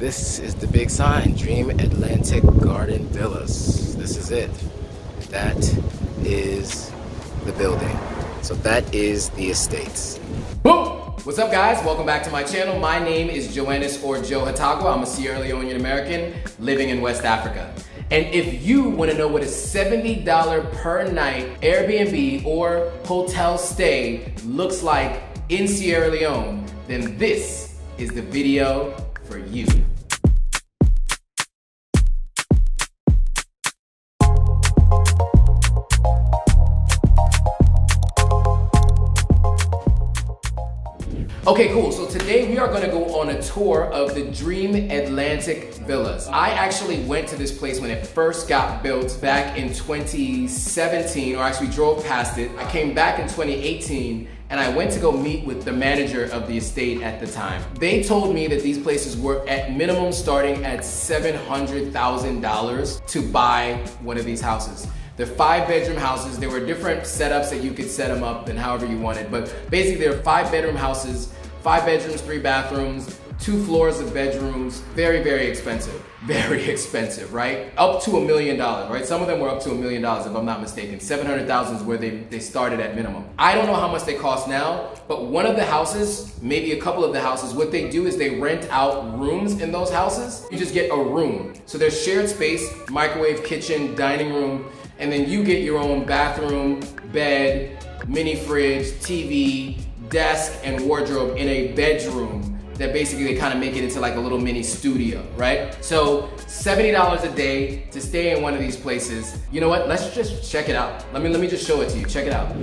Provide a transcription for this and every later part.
This is the big sign, Dream Atlantic Garden Villas. This is it. That is the building. So that is the estates. Boom! What's up, guys? Welcome back to my channel. My name is Joannis or Joe Hatagwa. I'm a Sierra Leonean American living in West Africa. And if you want to know what a $70 per night Airbnb or hotel stay looks like in Sierra Leone, then this is the video for you. Okay, cool. So today we are gonna go on a tour of the Dream Atlantic Villas. I actually went to this place when it first got built back in 2017, or actually drove past it. I came back in 2018 and I went to go meet with the manager of the estate at the time. They told me that these places were at minimum starting at $700,000 to buy one of these houses. They're 5-bedroom houses. There were different setups that you could set them up and however you wanted, but basically they're 5-bedroom houses, 5 bedrooms, 3 bathrooms, 2 floors of bedrooms. Very, very expensive. Very expensive, right? Up to $1 million, right? Some of them were up to $1 million if I'm not mistaken. 700,000 is where they started at minimum. I don't know how much they cost now, but one of the houses, maybe a couple of the houses, what they do is they rent out rooms in those houses. You just get a room. So there's shared space, microwave, kitchen, dining room, and then you get your own bathroom, bed, mini fridge, TV, desk, and wardrobe in a bedroom that basically they kind of make it into like a little mini studio, right? So $70 a day to stay in one of these places. You know what? Let's just check it out. Let me just show it to you. Check it out.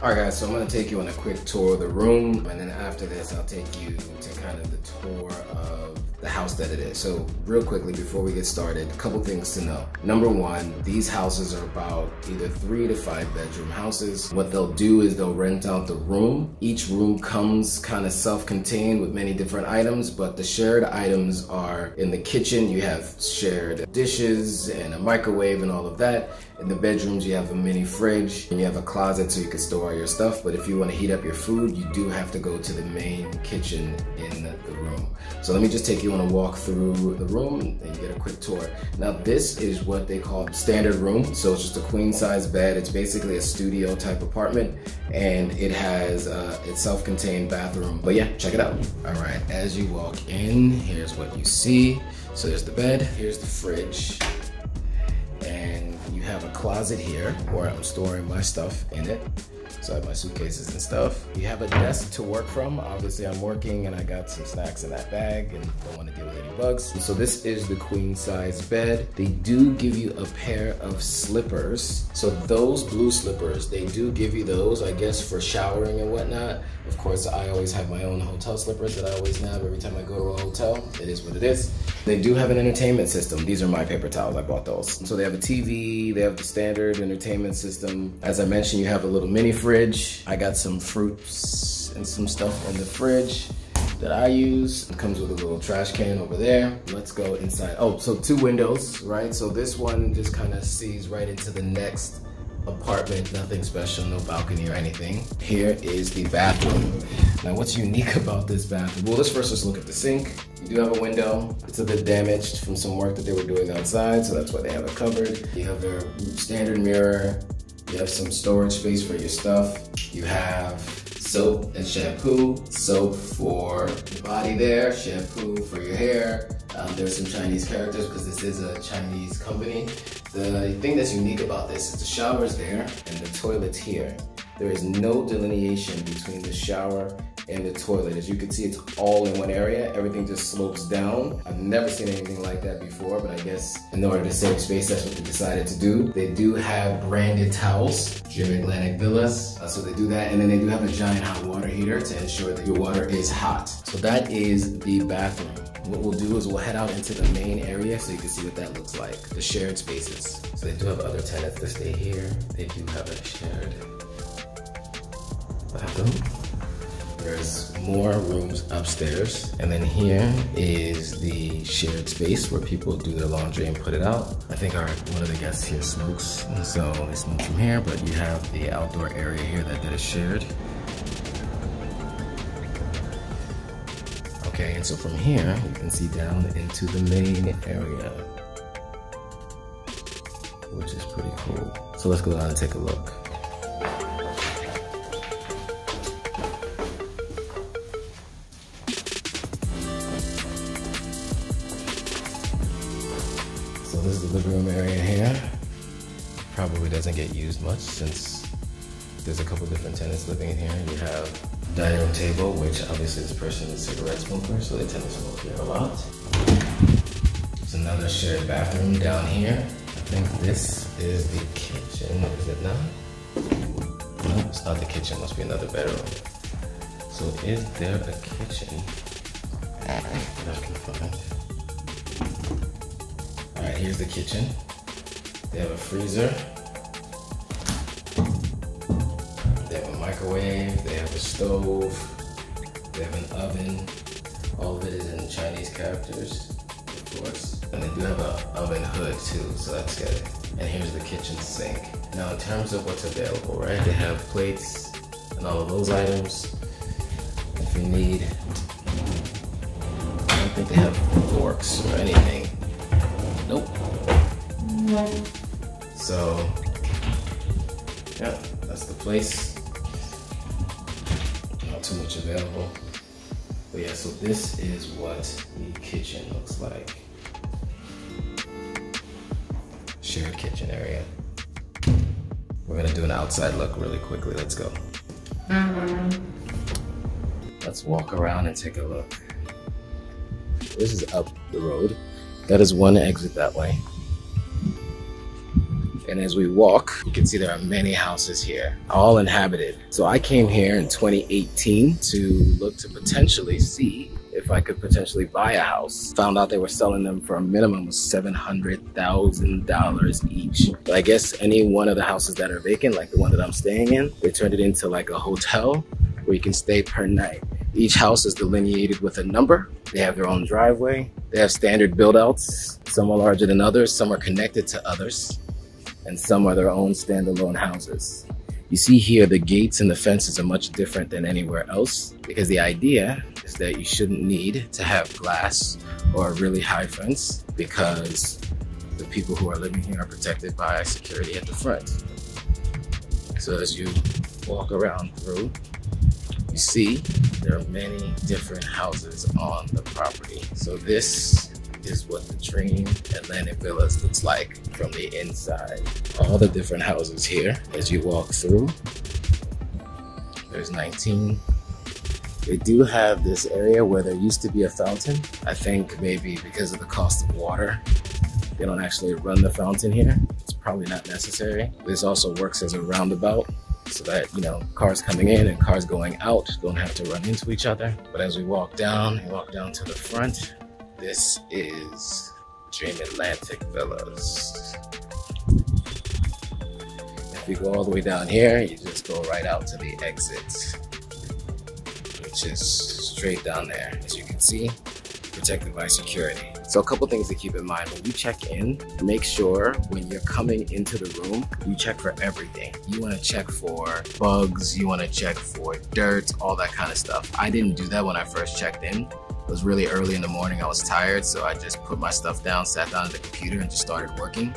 Alright guys, so I'm going to take you on a quick tour of the room, and then after this I'll take you to kind of the tour of the house that it is. So real quickly before we get started, a couple things to know. Number one, these houses are about either 3 to 5 bedroom houses. What they'll do is they'll rent out the room. Each room comes kind of self-contained with many different items, but the shared items are in the kitchen. You have shared dishes and a microwave and all of that. In the bedrooms, you have a mini fridge and you have a closet so you can store all your stuff. But if you want to heat up your food, you do have to go to the main kitchen in the room. So let me just take you on a walk through the room and get a quick tour. Now this is what they call standard room. So it's just a queen size bed. It's basically a studio type apartment, and it has its self-contained bathroom. But yeah, check it out. All right, as you walk in, here's what you see. So there's the bed, here's the fridge, and you have a closet here where I'm storing my stuff in it. So I have my suitcases and stuff. You have a desk to work from. Obviously I'm working and I got some snacks in that bag and don't want to deal with any bugs. So this is the queen size bed. They do give you a pair of slippers. So those blue slippers, they do give you those, I guess, for showering and whatnot. Of course, I always have my own hotel slippers that I always nab every time I go to a hotel. It is what it is. They do have an entertainment system. These are my paper towels, I bought those. So they have a TV, they have the standard entertainment system. As I mentioned, you have a little mini fridge. I got some fruits and some stuff in the fridge that I use. It comes with a little trash can over there. Let's go inside. Oh, so 2 windows, right? So this one just kind of sees right into the next apartment, nothing special, no balcony or anything. Here is the bathroom. Now what's unique about this bathroom? Well, let's first just look at the sink. You do have a window. It's a bit damaged from some work that they were doing outside, so that's why they have it covered. You have a standard mirror. You have some storage space for your stuff. You have soap and shampoo. Soap for the body there, shampoo for your hair. There's some Chinese characters because this is a Chinese company. The thing that's unique about this is the shower's there and the toilet's here. There is no delineation between the shower and the toilet. As you can see, it's all in one area. Everything just slopes down. I've never seen anything like that before, but I guess in order to save space, that's what they decided to do. They do have branded towels, Dream Atlantic Villas. So they do that, and then they do have a giant hot water heater to ensure that your water is hot. So that is the bathroom. What we'll do is we'll head out into the main area so you can see what that looks like, the shared spaces. So they do have other tenants that stay here. They do have a shared There's more rooms upstairs. And then here is the shared space where people do their laundry and put it out. I think one of the guests here smokes, and so they smoke from here, but you have the outdoor area here that is shared. Okay, and so from here, you can see down into the main area, which is pretty cool. So let's go down and take a look. So this is the living room area here. Probably doesn't get used much since there's a couple different tenants living in here. You have dining room table, which obviously this person is a cigarette smoker, so they tend to smoke here a lot. There's another shared bathroom down here. I think this is the kitchen, is it not? No, it's not the kitchen, must be another bedroom. So is there a kitchen that I can find? All right, here's the kitchen. They have a freezer. They have a microwave, they have a stove, they have an oven. All of it is in Chinese characters, of course. And they do have an oven hood too, so that's good. And here's the kitchen sink. Now in terms of what's available, right? They have plates and all of those items. If you need, I don't think they have forks or anything. Nope. So, yeah, that's the place. Not too much available. But yeah, so this is what the kitchen looks like. Shared kitchen area. We're gonna do an outside look really quickly. Let's go. Let's walk around and take a look. This is up the road. That is one exit that way. And as we walk, you can see there are many houses here, all inhabited. So I came here in 2018 to look to potentially see if I could potentially buy a house. Found out they were selling them for a minimum of $700,000 each. But I guess any one of the houses that are vacant, like the one that I'm staying in, they turned it into like a hotel where you can stay per night. Each house is delineated with a number. They have their own driveway. They have standard build outs. Some are larger than others, some are connected to others, and some are their own standalone houses. You see here, the gates and the fences are much different than anywhere else because the idea is that you shouldn't need to have glass or a really high fence because the people who are living here are protected by security at the front. So as you walk around through, you see there are many different houses on the property. So this is what the dream Atlantic Villas looks like from the inside. All the different houses here as you walk through. There's 19. They do have this area where there used to be a fountain. I think maybe because of the cost of water, they don't actually run the fountain here. It's probably not necessary. This also works as a roundabout so that, you know, cars coming in and cars going out don't have to run into each other. But as we walk down to the front, this is Dream Atlantic Villas. If you go all the way down here, you just go right out to the exit, which is straight down there. As you can see, protected by security. So a couple things to keep in mind. When you check in, make sure when you're coming into the room, you check for everything. You want to check for bugs, you want to check for dirt, all that kind of stuff. I didn't do that when I first checked in. It was really early in the morning, I was tired, so I just put my stuff down, sat down at the computer and just started working.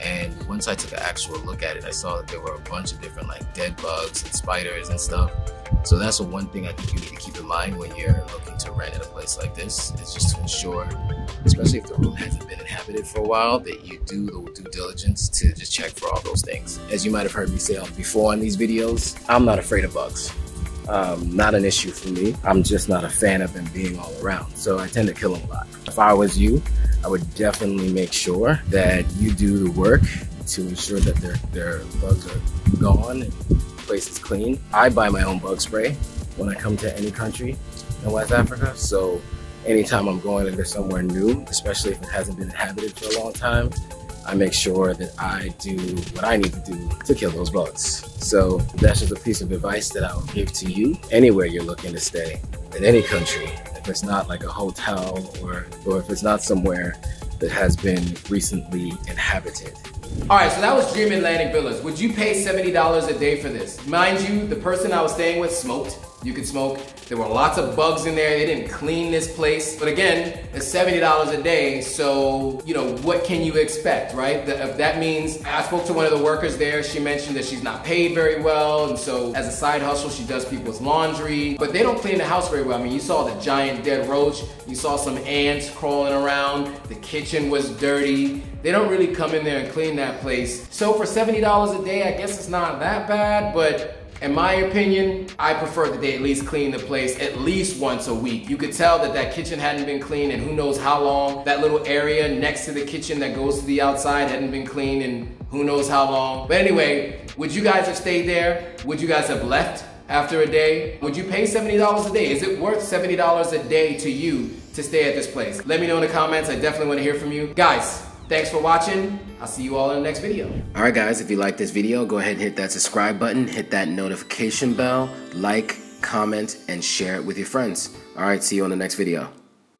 And once I took an actual look at it, I saw that there were a bunch of different like dead bugs and spiders and stuff. So that's the one thing I think you need to keep in mind when you're looking to rent at a place like this, is just to ensure, especially if the room hasn't been inhabited for a while, that you do the due diligence to just check for all those things. As you might have heard me say before on these videos, I'm not afraid of bugs. Not an issue for me. I'm just not a fan of them being all around. So I tend to kill them a lot. If I was you, I would definitely make sure that you do the work to ensure that their bugs are gone and the place is clean. I buy my own bug spray when I come to any country in West Africa. So anytime I'm going into somewhere new, especially if it hasn't been inhabited for a long time, I make sure that I do what I need to do to kill those bugs. So that's just a piece of advice that I will give to you anywhere you're looking to stay, in any country. If it's not like a hotel or if it's not somewhere that has been recently inhabited. All right, so that was Dream Atlantic Villas. Would you pay $70 a day for this? Mind you, the person I was staying with smoked. You could smoke. There were lots of bugs in there. They didn't clean this place. But again, it's $70 a day, so, you know, what can you expect, right? That means, I spoke to one of the workers there. She mentioned that she's not paid very well, and so as a side hustle, she does people's laundry. But they don't clean the house very well. I mean, you saw the giant dead roach. You saw some ants crawling around. The kitchen was dirty. They don't really come in there and clean that place. So for $70 a day, I guess it's not that bad, but in my opinion, I prefer that they at least clean the place at least once a week. You could tell that that kitchen hadn't been cleaned in who knows how long. That little area next to the kitchen that goes to the outside hadn't been cleaned in who knows how long. But anyway, would you guys have stayed there? Would you guys have left after a day? Would you pay $70 a day? Is it worth $70 a day to you to stay at this place? Let me know in the comments. I definitely want to hear from you. Guys, thanks for watching. I'll see you all in the next video. All right, guys, if you like this video, go ahead and hit that subscribe button, hit that notification bell, like, comment, and share it with your friends. All right, see you on the next video.